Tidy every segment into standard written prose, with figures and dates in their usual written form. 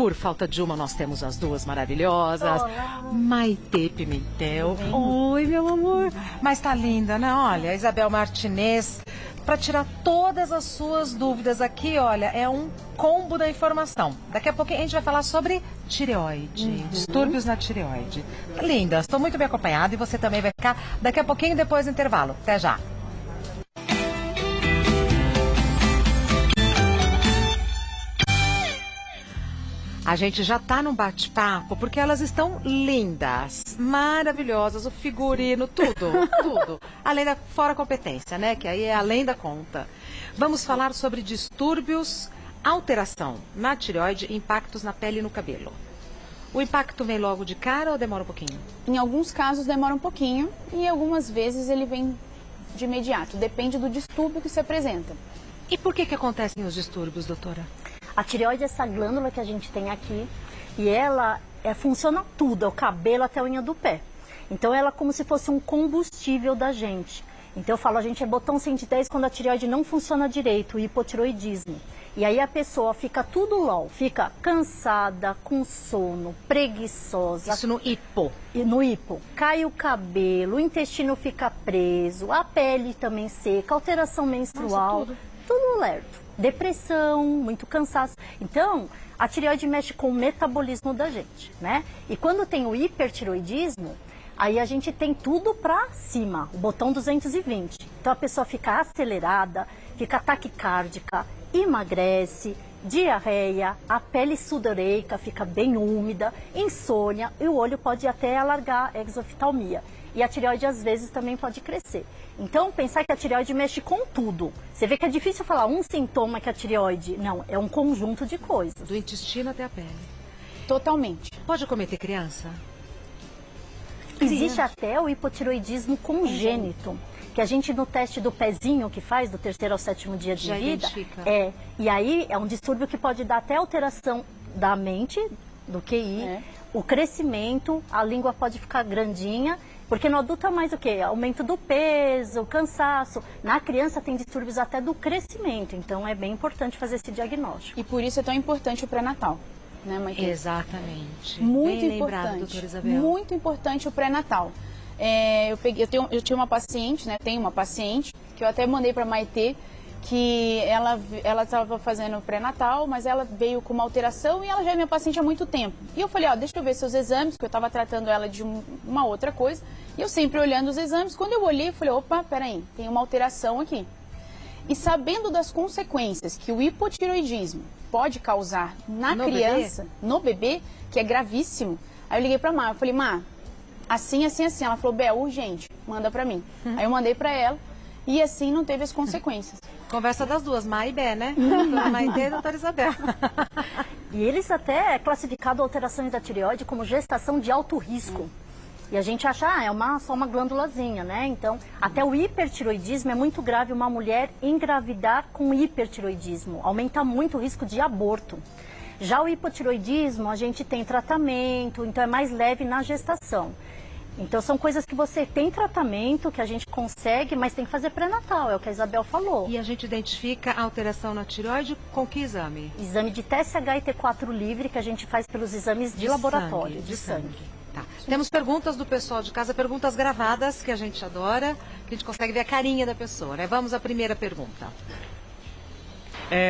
por falta de uma, nós temos as duas maravilhosas. Olá. Maitê Pimentel. Oi, meu amor. Mas tá linda, né? Olha, a Isabel Martinez, para tirar todas as suas dúvidas aqui, olha, é um combo da informação. Daqui a pouquinho a gente vai falar sobre tireoide, distúrbios na tireoide. Linda, estou muito bem acompanhada e você também vai ficar daqui a pouquinho depois do intervalo. Até já. A gente já tá num bate-papo porque elas estão lindas, maravilhosas, o figurino, tudo, tudo. Além da fora competência, né? Que aí é além da conta. Vamos falar sobre distúrbios, alteração na tireoide e impactos na pele e no cabelo. O impacto vem logo de cara ou demora um pouquinho? Em alguns casos demora um pouquinho e algumas vezes ele vem de imediato. Depende do distúrbio que se apresenta. E por que acontecem os distúrbios, doutora? A tireoide é essa glândula que a gente tem aqui e ela funciona tudo, é o cabelo até a unha do pé. Então ela é como se fosse um combustível da gente. Então eu falo, a gente é botão 110 quando a tireoide não funciona direito, o hipotireoidismo. E aí a pessoa fica tudo LOL, fica cansada, com sono, preguiçosa. Isso no hipo. E no hipo. Cai o cabelo, o intestino fica preso, a pele também seca, alteração menstrual. Nossa, tudo lerdo. Depressão, muito cansaço. Então, a tireoide mexe com o metabolismo da gente, né? E quando tem o hipertireoidismo, aí a gente tem tudo pra cima, o botão 220. Então a pessoa fica acelerada, fica taquicárdica, emagrece, diarreia, a pele sudoreica fica bem úmida, insônia e o olho pode até alargar, exoftalmia. E a tireoide às vezes também pode crescer. Então, pensar que a tireoide mexe com tudo. Você vê que é difícil falar um sintoma que é a tireoide. Não, é um conjunto de coisas. Do intestino até a pele. Totalmente. Pode acometer criança? Existe até o hipotireoidismo congênito, que a gente no teste do pezinho que faz, do 3º ao 7º dia de já vida, identifica. E aí é um distúrbio que pode dar até alteração da mente, do QI, o crescimento, a língua pode ficar grandinha, porque no adulto é mais o quê? Aumento do peso, cansaço. Na criança tem distúrbios até do crescimento, então é bem importante fazer esse diagnóstico. E por isso é tão importante o pré-natal, né, Maitê? Exatamente. Muito bem importante. lembrado, doutora Isabel. Muito importante o pré-natal. Eu tinha uma paciente, né? Tenho uma paciente que eu até mandei para Maitê, que ela estava fazendo pré-natal, mas ela veio com uma alteração e ela já é minha paciente há muito tempo. E eu falei, ó, deixa eu ver seus exames, porque eu estava tratando ela de uma outra coisa. E eu sempre olhando os exames, quando eu olhei, eu falei, opa, peraí, tem uma alteração aqui. E sabendo das consequências que o hipotireoidismo pode causar na criança, no bebê, que é gravíssimo, aí eu liguei pra Má, eu falei, Má, assim, assim, assim. Ela falou, Bel, urgente, manda pra mim. Aí eu mandei pra ela e assim não teve as consequências. Conversa das duas, Má e Bé, né? Doutora Maitê e doutora Isabel. E eles até é classificado alterações da tireoide como gestação de alto risco. E a gente acha, só uma glândulazinha, né? Então, até o hipertireoidismo é muito grave uma mulher engravidar com hipertireoidismo. Aumenta muito o risco de aborto. Já o hipotireoidismo, a gente tem tratamento, então é mais leve na gestação. Então, são coisas que você tem tratamento, que a gente consegue, mas tem que fazer pré-natal, é o que a Isabel falou. E a gente identifica a alteração na tireoide com que exame? Exame de TSH e T4 livre, que a gente faz pelos exames de laboratório, de sangue. Tá. Temos perguntas do pessoal de casa, perguntas gravadas, que a gente adora, que a gente consegue ver a carinha da pessoa, né? Vamos à primeira pergunta.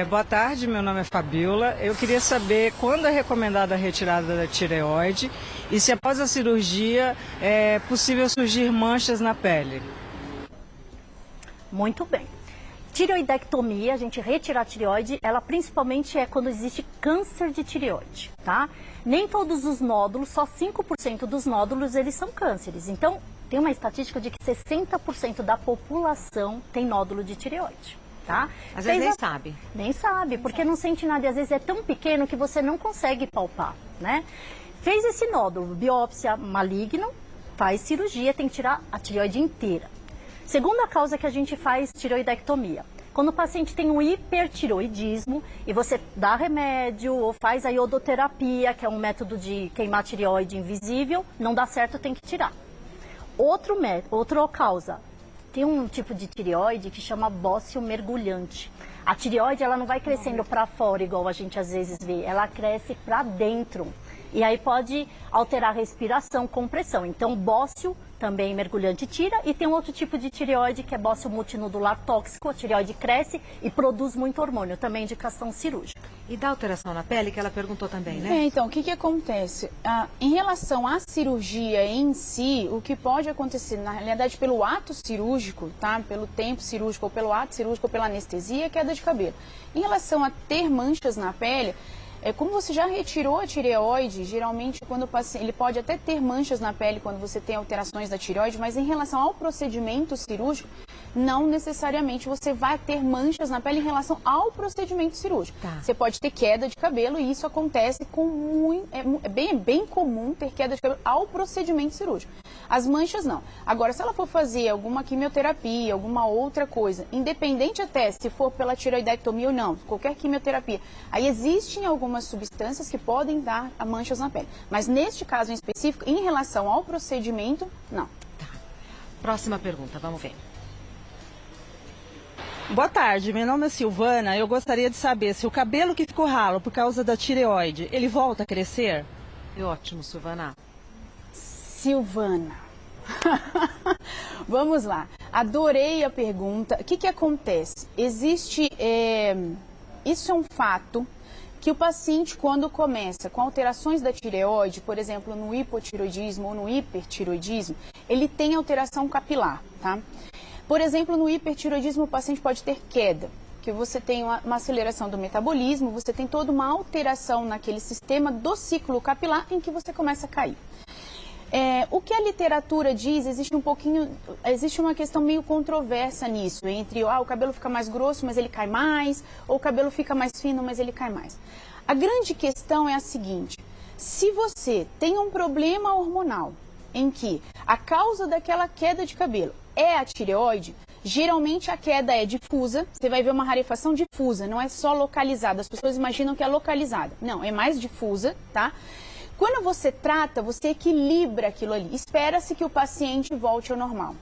Boa tarde, meu nome é Fabiola. Eu queria saber quando é recomendada a retirada da tireoide e se após a cirurgia é possível surgir manchas na pele. Muito bem. Tireoidectomia, a gente retira a tireoide, ela principalmente é quando existe câncer de tireoide, tá? Nem todos os nódulos, só 5% dos nódulos, eles são cânceres. Então, tem uma estatística de que 60% da população tem nódulo de tireoide. Tá? Às vezes nem sabe. Nem sabe, porque não sente nada e às vezes é tão pequeno que você não consegue palpar, né? Fez esse nódulo, biópsia maligno, faz cirurgia, tem que tirar a tireoide inteira. Segunda causa que a gente faz tireoidectomia. Quando o paciente tem um hipertireoidismo e você dá remédio ou faz a iodoterapia, que é um método de queimar a tireoide invisível, não dá certo, tem que tirar. Outra causa. Tem um tipo de tireoide que chama bócio mergulhante. A tireoide, ela não vai crescendo para fora, igual a gente às vezes vê. Ela cresce para dentro. E aí pode alterar a respiração, compressão. Então, bócio também mergulhante tira. E tem um outro tipo de tireoide, que é bócio multinodular tóxico. A tireoide cresce e produz muito hormônio. Também indicação cirúrgica. E da alteração na pele, que ela perguntou também, né? Então, o que acontece? Em relação à cirurgia em si, o que pode acontecer, na realidade, pelo ato cirúrgico, tá? Pelo tempo cirúrgico, ou pelo ato cirúrgico, ou pela anestesia, é queda de cabelo. Em relação a ter manchas na pele, como você já retirou a tireoide, geralmente quando o paciente, ele pode até ter manchas na pele quando você tem alterações da tireoide, mas em relação ao procedimento cirúrgico, não necessariamente você vai ter manchas na pele em relação ao procedimento cirúrgico. Tá. Você pode ter queda de cabelo e isso acontece com muito, é bem comum ter queda de cabelo ao procedimento cirúrgico. As manchas não. Agora, se ela for fazer alguma quimioterapia, alguma outra coisa, independente até se for pela tireoidectomia ou não, qualquer quimioterapia, aí existem algumas substâncias que podem dar manchas na pele. Mas neste caso em específico, em relação ao procedimento, não. Tá. Próxima pergunta, vamos ver. Boa tarde, meu nome é Silvana. Eu gostaria de saber se o cabelo que ficou ralo por causa da tireoide, ele volta a crescer? Ótimo, Silvana. Silvana. Vamos lá. Adorei a pergunta. O que acontece? Existe... Isso é um fato que o paciente, quando começa com alterações da tireoide, por exemplo, no hipotireoidismo ou no hipertireoidismo, ele tem alteração capilar, tá? Por exemplo, no hipertireoidismo, o paciente pode ter queda, que você tem uma aceleração do metabolismo, você tem toda uma alteração naquele sistema do ciclo capilar em que você começa a cair. O que a literatura diz, existe uma questão meio controversa nisso, entre o cabelo fica mais grosso, mas ele cai mais, ou o cabelo fica mais fino, mas ele cai mais. A grande questão é a seguinte: se você tem um problema hormonal em que a causa daquela queda de cabelo é a tireoide, geralmente a queda é difusa, você vai ver uma rarefação difusa, não é só localizada, as pessoas imaginam que é localizada, não, é mais difusa, tá? Quando você trata, você equilibra aquilo ali, espera-se que o paciente volte ao normal.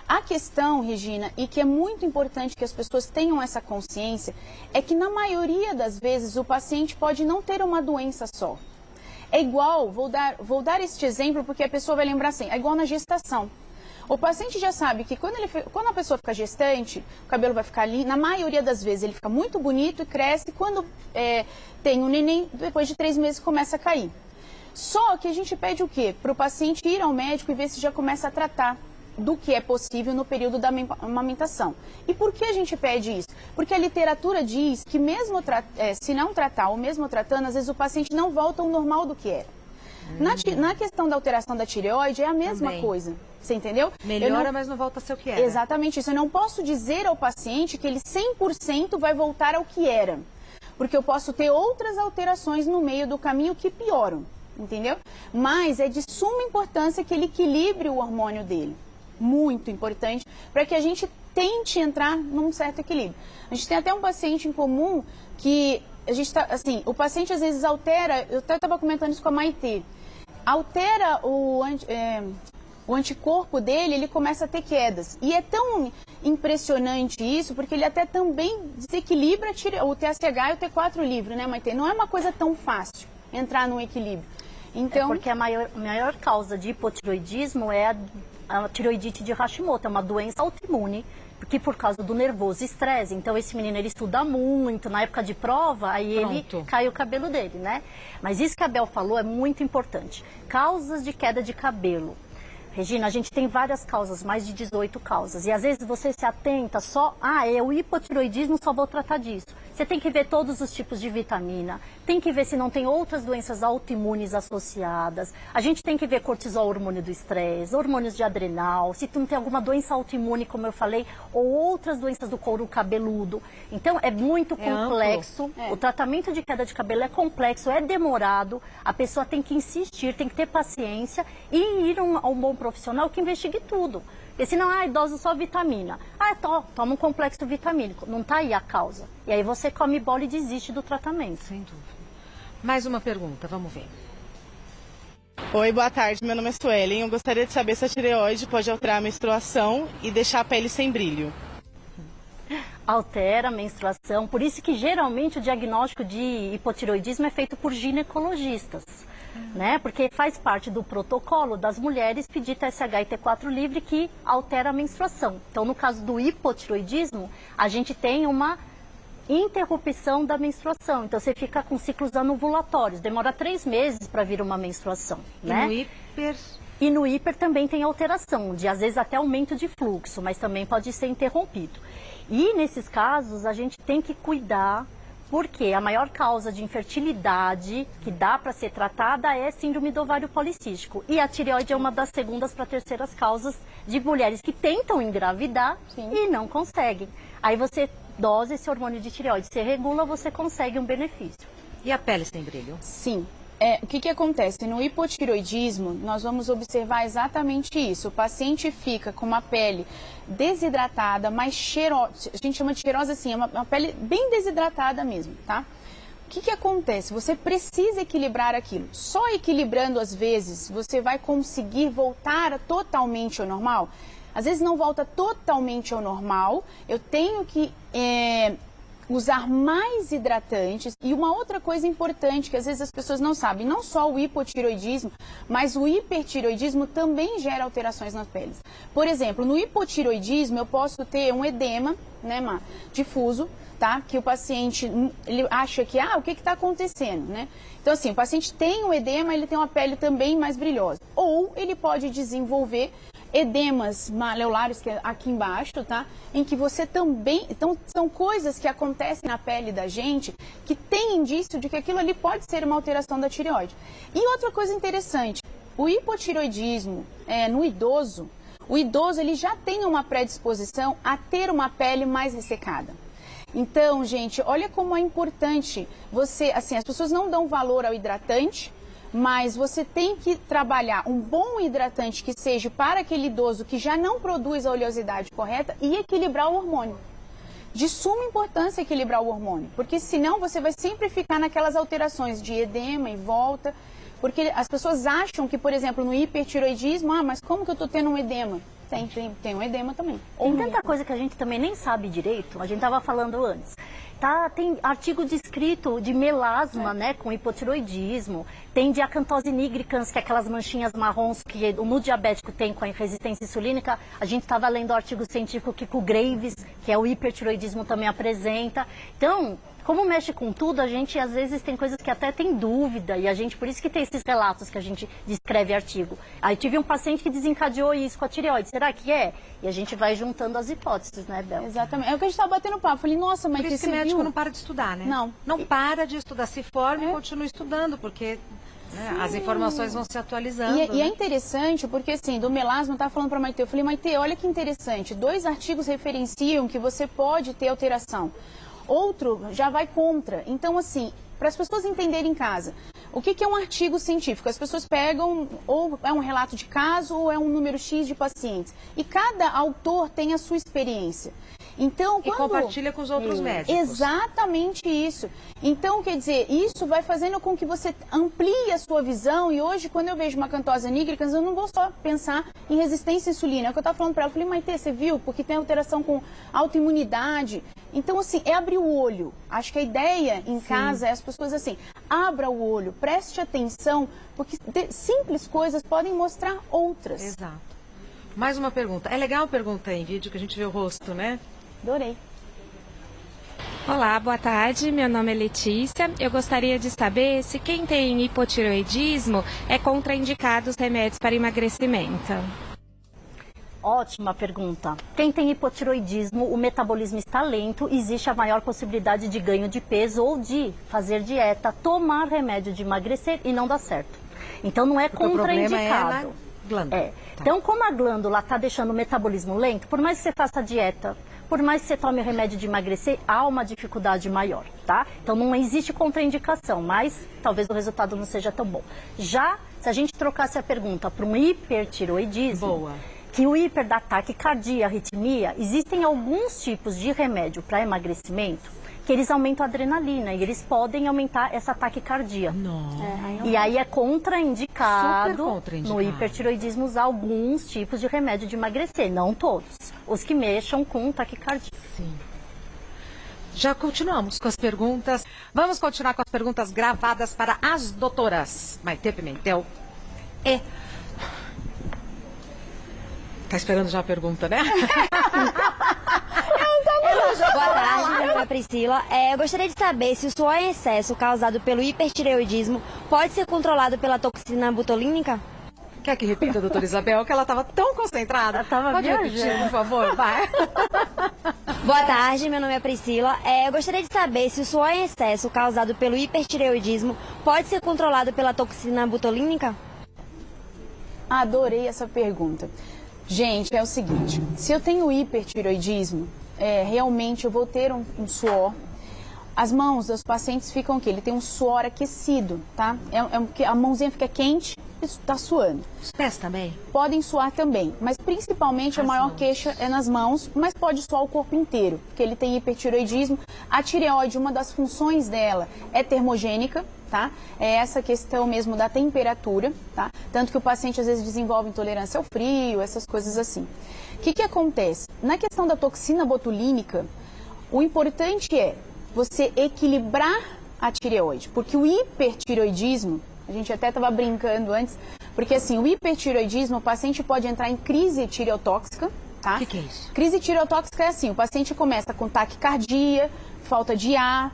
A questão, Regina, e que é muito importante que as pessoas tenham essa consciência, é que na maioria das vezes o paciente pode não ter uma doença só. É igual, vou dar este exemplo porque a pessoa vai lembrar assim, é igual na gestação. O paciente já sabe que quando a pessoa fica gestante, o cabelo vai ficar ali, na maioria das vezes ele fica muito bonito e cresce, quando tem um neném, depois de 3 meses começa a cair. Só que a gente pede o quê? Para o paciente ir ao médico e ver se já começa a tratar do que é possível no período da amamentação. E por que a gente pede isso? Porque a literatura diz que mesmo se não tratar ou mesmo tratando, às vezes o paciente não volta ao normal do que era. Na questão da alteração da tireoide é a mesma coisa, você entendeu? Melhora, mas não volta a ser o que era. Exatamente isso. Eu não posso dizer ao paciente que ele 100% vai voltar ao que era. Porque eu posso ter outras alterações no meio do caminho que pioram. Entendeu? Mas é de suma importância que ele equilibre o hormônio dele. Muito importante, para que a gente tente entrar num certo equilíbrio. A gente tem até um paciente em comum que a gente tá, assim, o paciente às vezes altera, eu até estava comentando isso com a Maitê, altera o anticorpo dele, ele começa a ter quedas. E é tão impressionante isso, porque ele até também desequilibra o TSH e o T4 livre, né, Maitê? Não é uma coisa tão fácil entrar num equilíbrio. Então, porque a maior causa de hipotireoidismo é a tireoidite de Hashimoto, é uma doença autoimune, porque por causa do nervoso estresse. Então esse menino ele estuda muito, na época de prova, aí ele cai o cabelo dele, né? Mas isso que a Bel falou é muito importante. Causas de queda de cabelo. Regina, a gente tem várias causas, mais de 18 causas. E às vezes você se atenta só, é o hipotireoidismo, só vou tratar disso. Você tem que ver todos os tipos de vitamina, tem que ver se não tem outras doenças autoimunes associadas. A gente tem que ver cortisol, hormônio do estresse, hormônios de adrenal, se não tem alguma doença autoimune, como eu falei, ou outras doenças do couro cabeludo. Então é muito complexo. O tratamento de queda de cabelo é complexo, é demorado. A pessoa tem que insistir, tem que ter paciência e ir a um bom profissional que investigue tudo. Porque senão, idoso só vitamina. Toma um complexo vitamínico. Não está aí a causa. E aí você come bola e desiste do tratamento. Sem dúvida. Mais uma pergunta, vamos ver. Oi, boa tarde. Meu nome é Suelen. Eu gostaria de saber se a tireoide pode alterar a menstruação e deixar a pele sem brilho. Altera a menstruação, por isso que geralmente o diagnóstico de hipotireoidismo é feito por ginecologistas, né? Porque faz parte do protocolo das mulheres pedir TSH e T4 livre que altera a menstruação. Então, no caso do hipotireoidismo, a gente tem uma interrupção da menstruação. Então, você fica com ciclos anovulatórios, demora 3 meses para vir uma menstruação, né? E no hiper também tem alteração, de às vezes até aumento de fluxo, mas também pode ser interrompido. E nesses casos a gente tem que cuidar, porque a maior causa de infertilidade que dá para ser tratada é síndrome do ovário policístico. E a tireoide é uma das segundas para terceiras causas de mulheres que tentam engravidar e não conseguem. Aí você dosa esse hormônio de tireoide, você regula, você consegue um benefício. E a pele sem brilho? Sim. O que acontece? No hipotireoidismo, nós vamos observar exatamente isso. O paciente fica com uma pele desidratada, mais cheirosa, a gente chama de cheirosa assim, é uma pele bem desidratada mesmo, tá? O que acontece? Você precisa equilibrar aquilo. Só equilibrando, às vezes, você vai conseguir voltar totalmente ao normal. Às vezes não volta totalmente ao normal, eu tenho que usar mais hidratantes. E uma outra coisa importante que às vezes as pessoas não sabem, não só o hipotireoidismo, mas o hipertireoidismo também gera alterações nas peles. Por exemplo, no hipotireoidismo eu posso ter um edema, né, difuso, tá? Que o paciente, ele acha que, o que está acontecendo, né? Então assim, o paciente tem um edema, ele tem uma pele também mais brilhosa. Ou ele pode desenvolver edemas maleolares, que é aqui embaixo, tá? Em que você também... Então, são coisas que acontecem na pele da gente que tem indício de que aquilo ali pode ser uma alteração da tireoide. E outra coisa interessante, o hipotireoidismo no idoso, o idoso ele já tem uma predisposição a ter uma pele mais ressecada. Então, gente, olha como é importante você... Assim, as pessoas não dão valor ao hidratante, mas você tem que trabalhar um bom hidratante que seja para aquele idoso que já não produz a oleosidade correta e equilibrar o hormônio. De suma importância equilibrar o hormônio, porque senão você vai sempre ficar naquelas alterações de edema e volta, porque as pessoas acham que, por exemplo, no hipertireoidismo, mas como que eu estou tendo um edema? Tem um edema também. Tem tanta coisa que a gente também nem sabe direito, a gente estava falando antes. Tem artigo descrito de melasma, né, com hipotireoidismo, tem de acantose nigricans, que é aquelas manchinhas marrons que no diabético tem com a resistência insulínica. A gente estava lendo o artigo científico que o Graves, que é o hipertireoidismo, também apresenta. Então, como mexe com tudo, a gente às vezes tem coisas que até tem dúvida, e a gente, por isso que tem esses relatos que a gente descreve artigo. Aí tive um paciente que desencadeou isso com a tireoide, será que é? E a gente vai juntando as hipóteses, né, Bel? Exatamente, é o que a gente estava batendo papo, falei, nossa, mas por isso que o médico não para de estudar, né? Não para de estudar, se forma e continua estudando, porque as informações vão se atualizando. E é interessante, porque assim, do melasma, eu estava falando para a Maite, eu falei, Maite, olha que interessante, 2 artigos referenciam que você pode ter alteração. Outro já vai contra. Então, assim, para as pessoas entenderem em casa, o que é um artigo científico? As pessoas pegam, ou é um relato de caso, ou é um número X de pacientes. E cada autor tem a sua experiência. Então, e compartilha com os outros médicos. Exatamente isso. Então, quer dizer, isso vai fazendo com que você amplie a sua visão. E hoje, quando eu vejo uma acantose nigricans, eu não vou só pensar em resistência à insulina. É o que eu estava falando para ela. Eu falei, Maite, você viu? Porque tem alteração com autoimunidade. Então, assim, é abrir o olho. Acho que a ideia em casa é as pessoas assim, abra o olho, preste atenção, porque simples coisas podem mostrar outras. Exato. Mais uma pergunta. É legal a pergunta em vídeo que a gente vê o rosto, né? Adorei. Olá, boa tarde. Meu nome é Letícia. Eu gostaria de saber se quem tem hipotireoidismo é contraindicado os remédios para emagrecimento. Ótima pergunta. Quem tem hipotireoidismo, o metabolismo está lento, existe a maior possibilidade de ganho de peso ou de fazer dieta, tomar remédio de emagrecer e não dá certo. Então não é contraindicado. Então, como a glândula está deixando o metabolismo lento, por mais que você faça dieta, por mais que você tome o remédio de emagrecer, há uma dificuldade maior, tá? Então não existe contraindicação, mas talvez o resultado não seja tão bom. Já, se a gente trocasse a pergunta para um hipertireoidismo, que o hiper dá taquicardia, arritmia, existem alguns tipos de remédio para emagrecimento que eles aumentam a adrenalina e eles podem aumentar essa taquicardia. E aí é contraindicado no hipertireoidismo usar alguns tipos de remédio de emagrecer, não todos. Os que mexam com taquicardia. Sim. Já continuamos com as perguntas. Vamos continuar com as perguntas gravadas para as doutoras Maitê Pimentel e... Tá esperando já a pergunta, né? Boa tarde, meu nome é Priscila. Eu gostaria de saber se o suor em excesso causado pelo hipertireoidismo pode ser controlado pela toxina botulínica? Quer que repita, doutora Isabel, que ela estava tão concentrada? Ela tava Pode repetir, viajando. por favor, vai. Boa tarde, meu nome é Priscila. Eu gostaria de saber se o suor em excesso causado pelo hipertireoidismo pode ser controlado pela toxina botulínica? Adorei essa pergunta. Gente, é o seguinte, se eu tenho hipertireoidismo, realmente eu vou ter um suor. As mãos dos pacientes ficam o quê? Ele tem um suor aquecido, tá? A mãozinha fica quente e está suando. Os pés também? Podem suar também, mas principalmente a maior queixa é nas mãos, mas pode suar o corpo inteiro, porque ele tem hipertireoidismo. A tireoide, uma das funções dela é termogênica, tá? É essa questão mesmo da temperatura, tá? Tanto que o paciente às vezes desenvolve intolerância ao frio, essas coisas assim. O que acontece? Na questão da toxina botulínica, o importante é você equilibrar a tireoide, porque o hipertireoidismo, a gente até estava brincando antes, porque assim, o hipertireoidismo, o paciente pode entrar em crise tireotóxica, tá? O que é isso? Crise tireotóxica é assim, o paciente começa com taquicardia, falta de ar,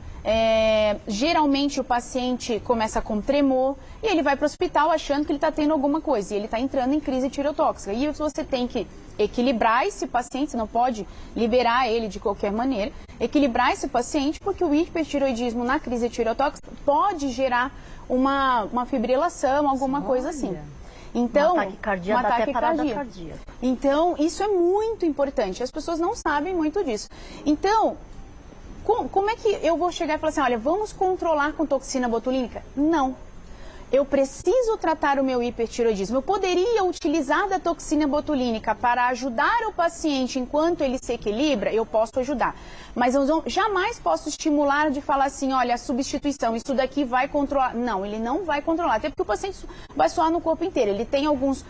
geralmente o paciente começa com tremor e ele vai para o hospital achando que ele está tendo alguma coisa e ele está entrando em crise tireotóxica. E você tem que equilibrar esse paciente, você não pode liberar ele de qualquer maneira, equilibrar esse paciente porque o hipertireoidismo na crise tireotóxica pode gerar uma fibrilação, alguma coisa assim. Então, uma taquicardia dá até parada cardíaca. Então, isso é muito importante. As pessoas não sabem muito disso. Então, como é que eu vou chegar e falar assim, olha, vamos controlar com toxina botulínica? Não. Eu preciso tratar o meu hipertireoidismo. Eu poderia utilizar da toxina botulínica para ajudar o paciente enquanto ele se equilibra? Eu posso ajudar. Mas eu jamais posso estimular de falar assim, olha, a substituição, isso daqui vai controlar. Não, ele não vai controlar. Até porque o paciente vai suar no corpo inteiro. Ele tem alguns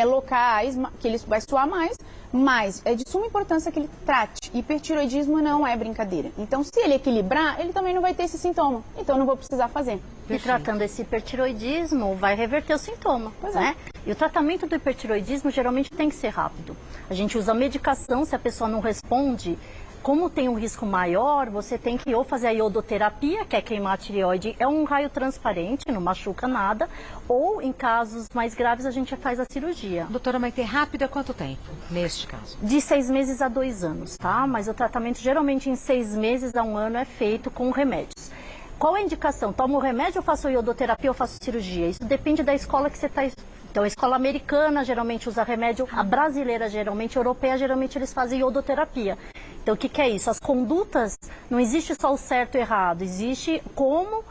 locais que ele vai suar mais, mas é de suma importância que ele trate. Hipertireoidismo não é brincadeira. Então, se ele equilibrar, ele também não vai ter esse sintoma. Então, eu não vou precisar fazer. E tratando esse hipertireoidismo, vai reverter o sintoma, né? E o tratamento do hipertireoidismo geralmente tem que ser rápido. A gente usa medicação, se a pessoa não responde, como tem um risco maior, você tem que ou fazer a iodoterapia, que é queimar a tireoide, é um raio transparente, não machuca nada, ou em casos mais graves a gente faz a cirurgia. Doutora Maitê, rápido é quanto tempo, neste caso? De 6 meses a 2 anos, tá? Mas o tratamento geralmente em 6 meses a 1 ano é feito com remédios. Qual é a indicação? Tomo o remédio ou faço iodoterapia ou faço cirurgia? Isso depende da escola que você está. Então, a escola americana geralmente usa remédio, a brasileira geralmente, a europeia geralmente eles fazem iodoterapia. Então, o que é isso? As condutas, não existe só o certo e o errado, existe como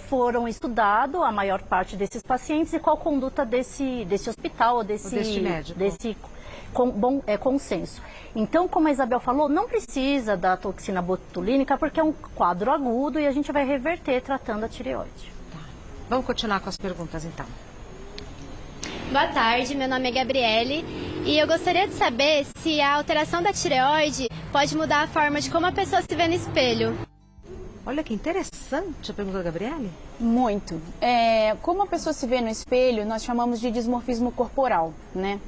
foram estudados a maior parte desses pacientes e qual conduta desse hospital ou desse médico. Consenso. Então, como a Isabel falou, não precisa da toxina botulínica porque é um quadro agudo e a gente vai reverter tratando a tireoide. Tá. Vamos continuar com as perguntas, então. Boa tarde, meu nome é Gabriele e eu gostaria de saber se a alteração da tireoide pode mudar a forma de como a pessoa se vê no espelho. Olha que interessante a pergunta da Gabriele. Muito. Como a pessoa se vê no espelho, nós chamamos de dismorfismo corporal, né?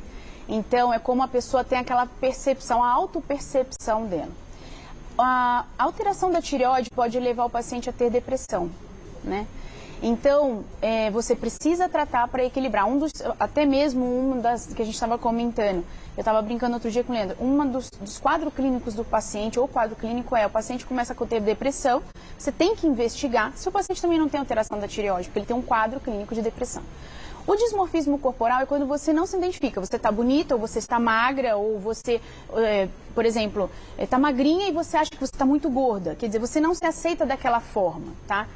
Então, é como a pessoa tem aquela percepção, a autopercepção dela. A alteração da tireoide pode levar o paciente a ter depressão, né? Então, você precisa tratar para equilibrar. Até mesmo uma das que a gente estava comentando, eu estava brincando outro dia com o Leandro, dos quadros clínicos do paciente, ou o quadro clínico o paciente começa a ter depressão, você tem que investigar se o paciente também não tem alteração da tireoide, porque ele tem um quadro clínico de depressão. O dismorfismo corporal é quando você não se identifica, você está bonita, ou você está magra, ou você, por exemplo, está magrinha e você acha que você está muito gorda, quer dizer, você não se aceita daquela forma, tá?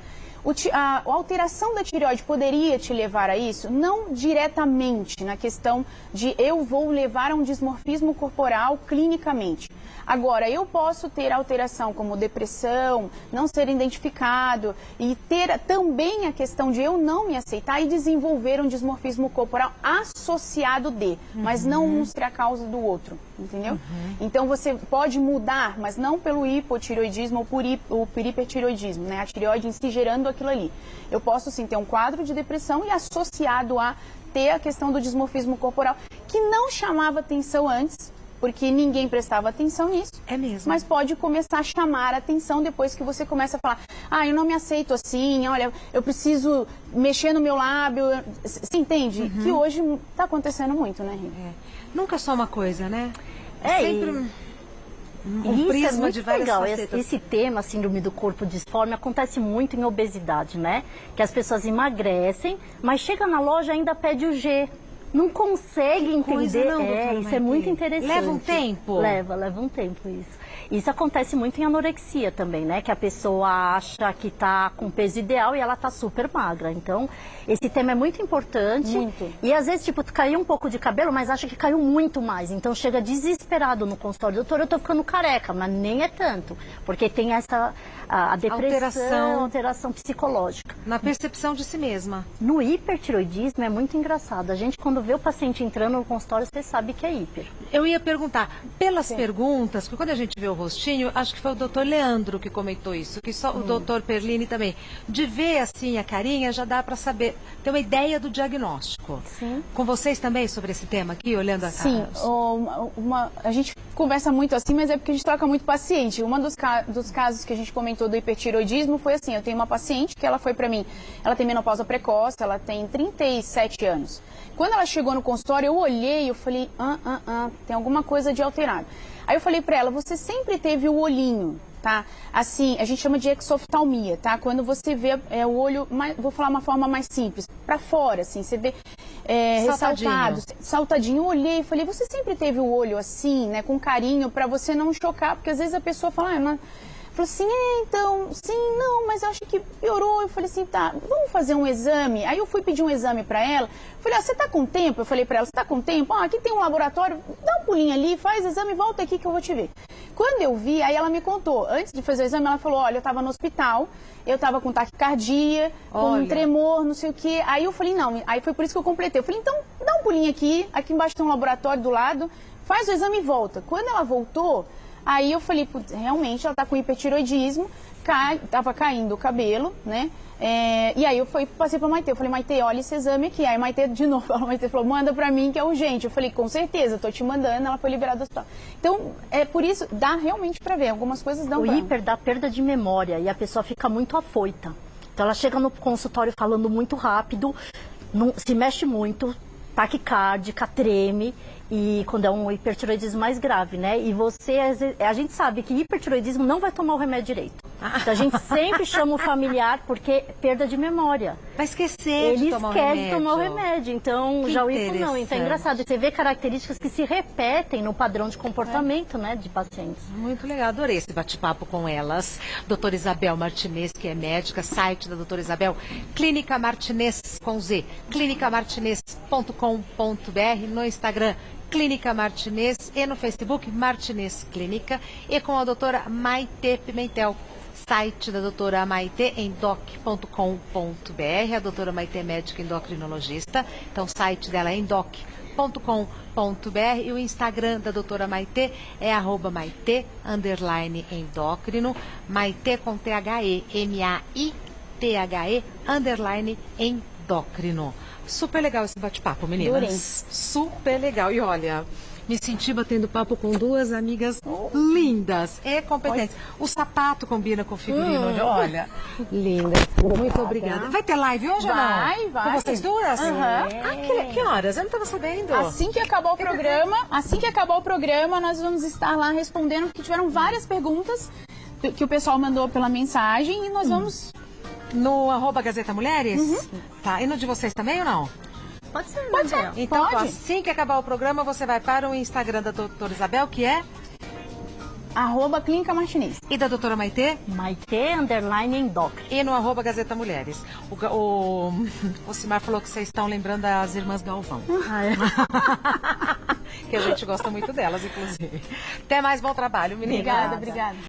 A alteração da tireoide poderia te levar a isso? Não diretamente na questão de eu vou levar a um dismorfismo corporal clinicamente. Agora, eu posso ter alteração como depressão, não ser identificado e ter também a questão de eu não me aceitar e desenvolver um dismorfismo corporal associado de, mas não um ser a causa do outro, entendeu? Então você pode mudar, mas não pelo hipotireoidismo ou por hipertireoidismo, né? A tireoide em si gerando aquilo ali. Eu posso sim ter um quadro de depressão e associado a ter a questão do dismorfismo corporal, que não chamava atenção antes, porque ninguém prestava atenção nisso. É mesmo. Mas pode começar a chamar a atenção depois que você começa a falar, eu não me aceito assim, olha, eu preciso mexer no meu lábio. Você entende? Que hoje está acontecendo muito, né, Rita? Nunca só uma coisa, né? Sempre um prisma de várias legal. facetas. Esse tema, síndrome do corpo disforme, acontece muito em obesidade, né? Que as pessoas emagrecem, mas chega na loja e ainda pede o G. Não consegue entender. Isso é muito interessante. Leva um tempo? Leva um tempo isso. Isso acontece muito em anorexia também, né? Que a pessoa acha que tá com peso ideal e ela tá super magra. Então, esse tema é muito importante. Muito. E às vezes, tipo, caiu um pouco de cabelo, mas acha que caiu muito mais. Então, chega desesperado no consultório. Doutor, eu tô ficando careca, mas nem é tanto. Porque tem essa a depressão, alteração psicológica. Na percepção de si mesma. No hipertiroidismo é muito engraçado. A gente, quando vê o paciente entrando no consultório, você sabe que é hiper. Eu ia perguntar, pelas perguntas, porque quando a gente vê o rostinho, acho que foi o doutor Leandro que comentou isso, que só o doutor Perline também. De ver assim a carinha, já dá para saber, ter uma ideia do diagnóstico. Sim. Com vocês também sobre esse tema aqui, olhando a cara? Sim, a gente conversa muito assim, mas é porque a gente troca muito paciente. Dos casos que a gente comentou do hipertiroidismo foi assim, eu tenho uma paciente que ela foi para mim, ela tem menopausa precoce, ela tem 37 anos. Quando ela chegou no consultório, eu olhei e eu falei, tem alguma coisa de alterado. Aí eu falei pra ela, você sempre teve o olhinho, tá? Assim, a gente chama de exoftalmia, tá? Quando você vê o olho, vou falar uma forma mais simples, pra fora, assim, você vê ressaltado, saltadinho. Eu olhei e falei, você sempre teve o olho assim, né, com carinho, pra você não chocar, porque às vezes a pessoa fala, falou assim, então, sim, não, mas eu acho que piorou. Eu falei assim, tá, vamos fazer um exame. Aí eu fui pedir um exame pra ela. Falei, você tá com tempo? Eu falei pra ela, você tá com tempo? Aqui tem um laboratório, dá um pulinho ali, faz exame, volta aqui que eu vou te ver. Quando eu vi, aí ela me contou. Antes de fazer o exame, ela falou, olha, eu tava no hospital, eu tava com taquicardia, com um tremor, não sei o quê. Aí eu falei, não, aí foi por isso que eu completei. Eu falei, então, dá um pulinho aqui embaixo tem um laboratório do lado, faz o exame e volta. Quando ela voltou, aí eu falei, realmente, ela tá com hipertiroidismo, tava caindo o cabelo, né? E aí eu passei pra Maitê, eu falei, Maitê, olha esse exame aqui. Aí a Maitê, de novo, a Maitê falou, manda pra mim que é urgente. Eu falei, com certeza, tô te mandando, ela foi liberada do hospital. Então, por isso, dá realmente pra ver, algumas coisas dão pra... O hiper dá perda de memória e a pessoa fica muito afoita. Então ela chega no consultório falando muito rápido, se mexe muito, taquicárdica, treme. E quando é um hipertiroidismo mais grave, né? E a gente sabe que hipertiroidismo não vai tomar o remédio direito. Então a gente sempre chama o familiar porque perda de memória. Vai esquecer de tomar o remédio. Ele esquece de tomar o remédio. Então já o hipo não. Então é engraçado. Você vê características que se repetem no padrão de comportamento, né, de pacientes. Muito legal, adorei esse bate-papo com elas. Doutora Isabel Martinez, que é médica, site da doutora Isabel, Clínica Martinez com Z, clinicamartinez.com.br, no Instagram, Clínica Martinez, e no Facebook, Martinez Clínica, e com a doutora Maitê Pimentel, site da doutora Maitê, endoc.com.br, a doutora Maitê é médica endocrinologista, então o site dela é endoc.com.br, e o Instagram da doutora Maitê é @maitê_endócrino, Maitê com THE, MAITHE, _endócrino. Super legal esse bate-papo, meninas. Adorei. Super legal. E olha, me senti batendo papo com duas amigas lindas e competentes. O sapato combina com o figurino. Olha, linda. Muito obrigada. Vai ter live hoje ou não? Vai. Com vocês duas? Que horas? Eu não estava sabendo. Assim que acabar o programa, nós vamos estar lá respondendo, porque tiveram várias perguntas que o pessoal mandou pela mensagem e nós vamos... No @Gazeta Mulheres? Tá. E no de vocês também ou não? Pode ser. Então, Pode. assim que acabar o programa, você vai para o Instagram da doutora Isabel, que é... @Clínica Martinez. E da doutora Maitê? Maitê_endócrino. E no @Gazeta Mulheres. O Simar falou que vocês estão lembrando das irmãs Galvão. que a gente gosta muito delas, inclusive. Até mais, bom trabalho, menina. Obrigada.